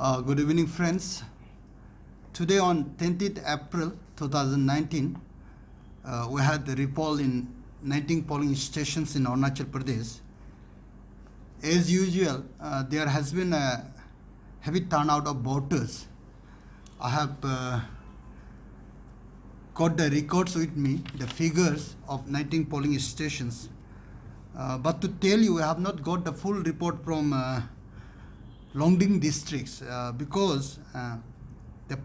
Good evening, friends. Today on 20th April 2019, we had the repoll in 19 polling stations in Arunachal Pradesh. As usual, there has been a heavy turnout of voters. I have got the records with me, the figures of 19 polling stations. But to tell you, I have not got the full report from Longding districts because the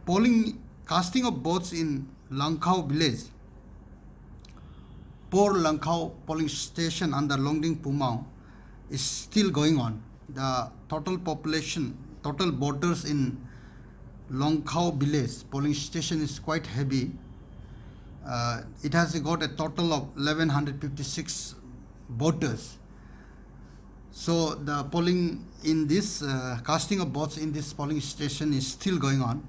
casting of votes in Langkhau village, Por Langkhau polling station under Longding Pumau is still going on. The total population, total voters in Langkhau village polling station is quite heavy. It has got a total of 1156 voters. So the polling in this casting of votes in this polling station is still going on.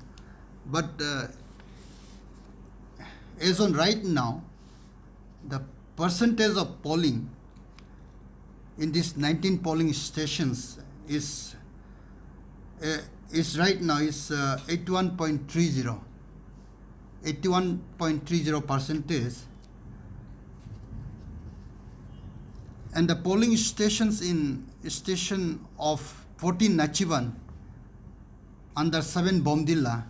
But as on right now, the percentage of polling in these 19 polling stations is right now is 81.30. 81.30 percentage. And the polling stations in station of 14 NACHIBAN under 7 Bomdilla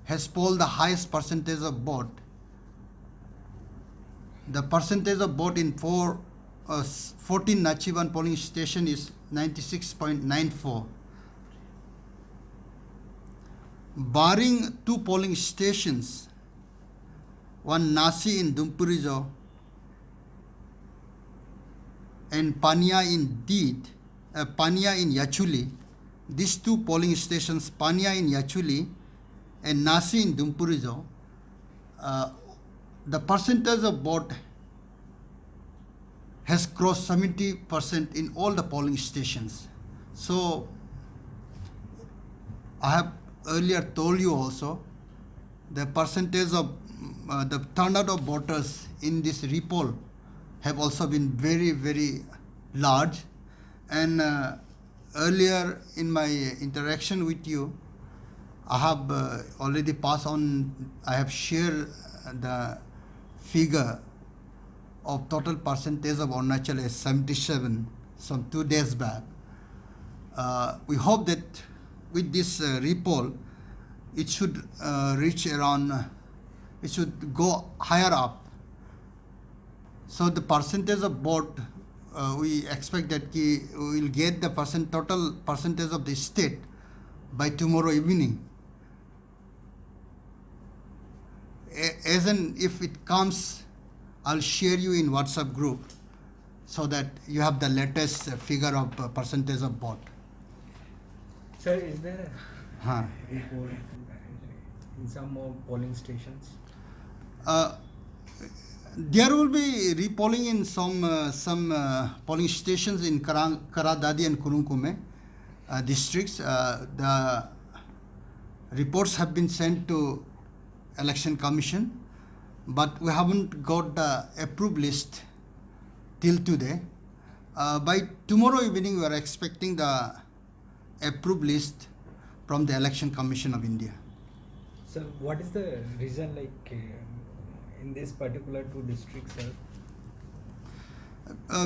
has polled the highest percentage of vote. The percentage of vote in 14 NACHIBAN polling station is 96.94. Barring 2 polling stations, one Nasi in Dumpurijo and Pania in Yachuli, these 2 polling stations, Pania in Yachuli and Nasi in Dumpurijo, the percentage of vote has crossed 70% in all the polling stations. So I have earlier told you also the percentage of the turnout of voters in this repoll have also been very, very large. And earlier in my interaction with you, I have already passed on, I have shared the figure of total percentage of Arunachal as 77 some 2 days back. We hope that with this repoll, it should reach around, it should go higher up. So the percentage of vote, we expect that we will get the total percentage of the state by tomorrow evening. As in, if it comes, I'll share you in WhatsApp group so that you have the latest figure of percentage of vote. Sir, is there a report in some more polling stations? There will be repolling in some polling stations in Karadadi and Kurunkume districts. The reports have been sent to Election Commission, but we haven't got the approved list till today. By tomorrow evening, we are expecting the approved list from the Election Commission of India. So what is the reason in this particular 2 districts, sir?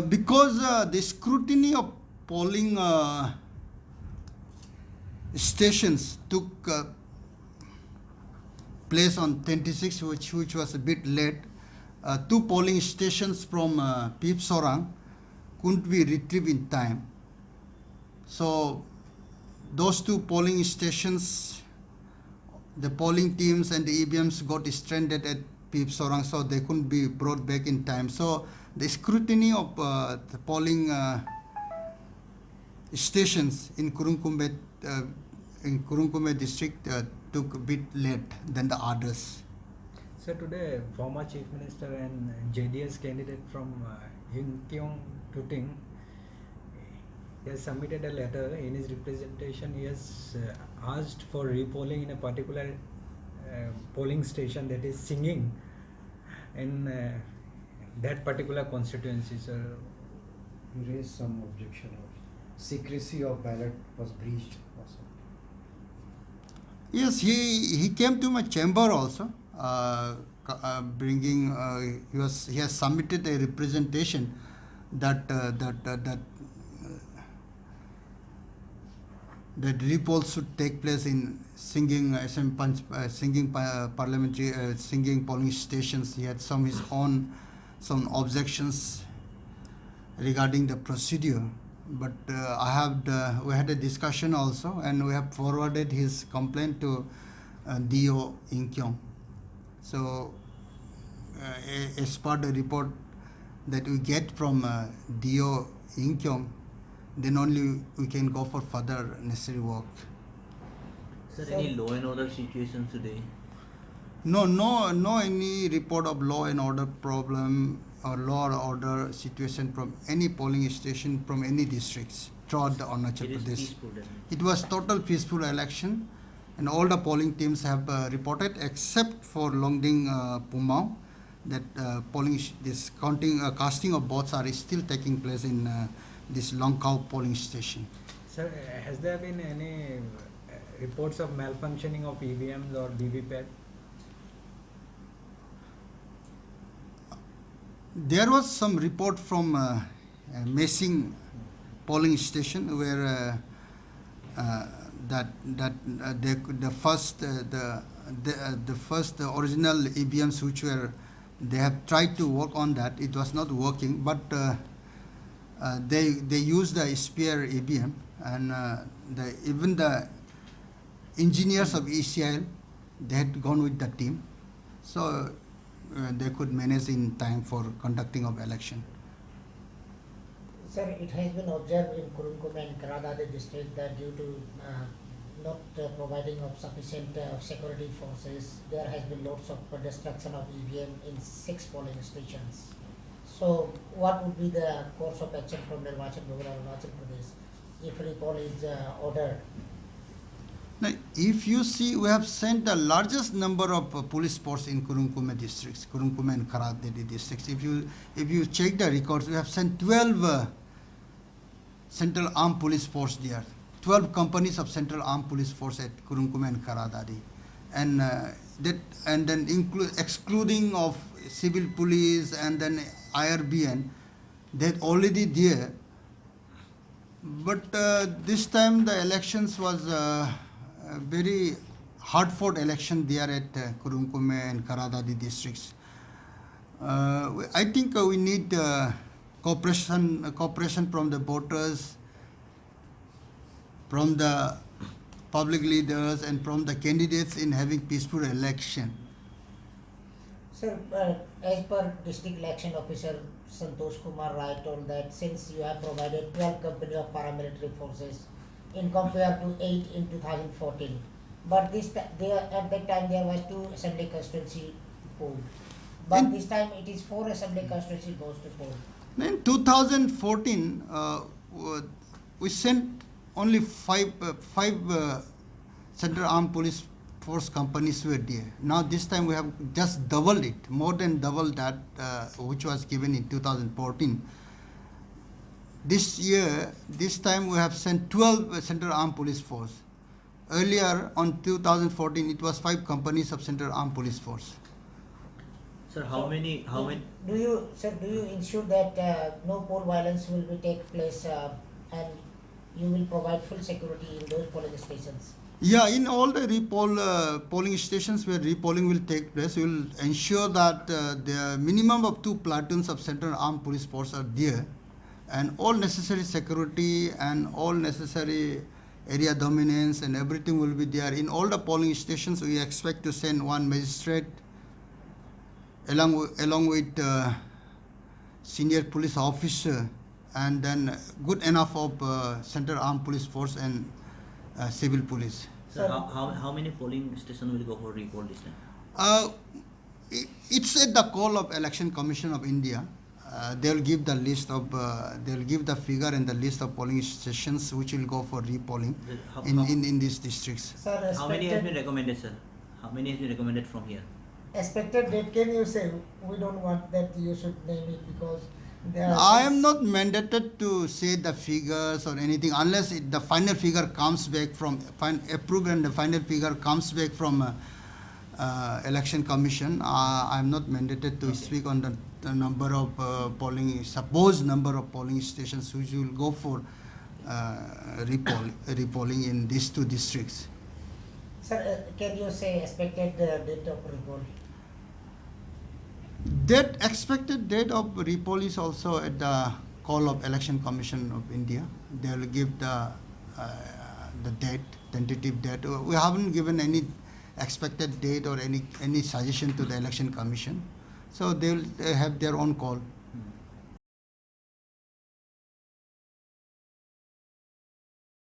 Because the scrutiny of polling stations took place on 26, which was a bit late. 2 polling stations from Pip Sorang couldn't be retrieved in time. So those 2 polling stations, the polling teams and the EVMs got stranded at Pip Sorang, so they couldn't be brought back in time. So the scrutiny of the polling stations in Kurunkume district took a bit late than the others. Sir, today former Chief Minister and JDS candidate from Yingkiong Tuting, he has submitted a letter. In his representation, he has asked for repolling in a particular polling station, that is Singing, in that particular constituency, sir. He raised some objection of secrecy of ballot was breached also. Yes, he came to my chamber also, bringing he has submitted a representation that repol should take place in singing parliamentary singing polling stations. He had his own some objections regarding the procedure, but we had a discussion also, and we have forwarded his complaint to DO Inkyong. So as per the report that we get from DO Inkyong, then only we can go for further necessary work. Sir, any law and order situations today? No any report of law and order problem or law or order situation from any polling station from any districts throughout the Arunachal It is Pradesh. peaceful then. It was total peaceful election, and all the polling teams have reported except for Longding Pumau that casting of votes are still taking place in this Longkau polling station. Sir, has there been any reports of malfunctioning of EVMs or VVPAT? There was some report from Messing polling station where the first original EVMs which were they have tried to work on that, it was not working, but they used the spare EVM, and even the engineers of ECIL, they had gone with the team, so they could manage in time for conducting of election. Sir, it has been observed in Kurungkum and Karadade district that due to not providing of sufficient security forces, there has been lots of destruction of EVM in 6 polling stations. So, what would be the course of action from Nirvachan Bhagwan Arunachal Pradesh if recall is ordered? Now, if you see, we have sent the largest number of police force in Kurungkume districts, Kurungkume and Karadede districts. If you check the records, we have sent 12 Central Armed Police Force there, 12 companies of Central Armed Police Force at Kurungkume and Karadade, and then excluding of civil police and then IRBN, they're already there. But this time the elections was a very hard fought election there at Kurungkume and Karadade districts. I think we need cooperation from the voters, from the public leaders, and from the candidates in having peaceful election. Sir, as per district election officer Santosh Kumar Rai told that since you have provided 12 company of paramilitary forces in compared to 8 in 2014, but at that time there was 2 assembly constituency polled, but this time it is 4 assembly constituency goes to poll. In 2014, we sent only five Central Armed Police Force companies were there. Now this time we have just doubled it, more than double that which was given in 2014. This time we have sent 12 Central Armed Police Force. Earlier on 2014, it was 5 companies of Central Armed Police Force. Sir, how many? Do you ensure that no poll violence will be take place and you will provide full security in those polling stations? Yeah, in all the polling stations where repolling will take place, we will ensure that the minimum of 2 platoons of Central Armed Police Force are there, and all necessary security and all necessary area dominance and everything will be there. In all the polling stations, we expect to send 1 magistrate along with senior police officer, and then good enough of Central Armed Police Force and civil police. Sir, how many polling stations will go for recall this time? It's at the call of Election Commission of India. They'll give the list of they'll give the figure and the list of polling stations which will go for repolling in these districts. Sir, How many has been recommended, sir? How many has been recommended from here? expected date, can you say? We don't want that you should name it because I am not mandated to say the figures or anything unless the final figure comes back from approved and the final figure comes back from election commission. I am not mandated to speak on the number of supposed number of polling stations which will go for repolling in these two districts. Sir, can you say expected date of recall? That expected date of repoll is also at the call of Election Commission of India. They will give the date, tentative date. We haven't given any expected date or any suggestion to the Election Commission. So they will have their own call.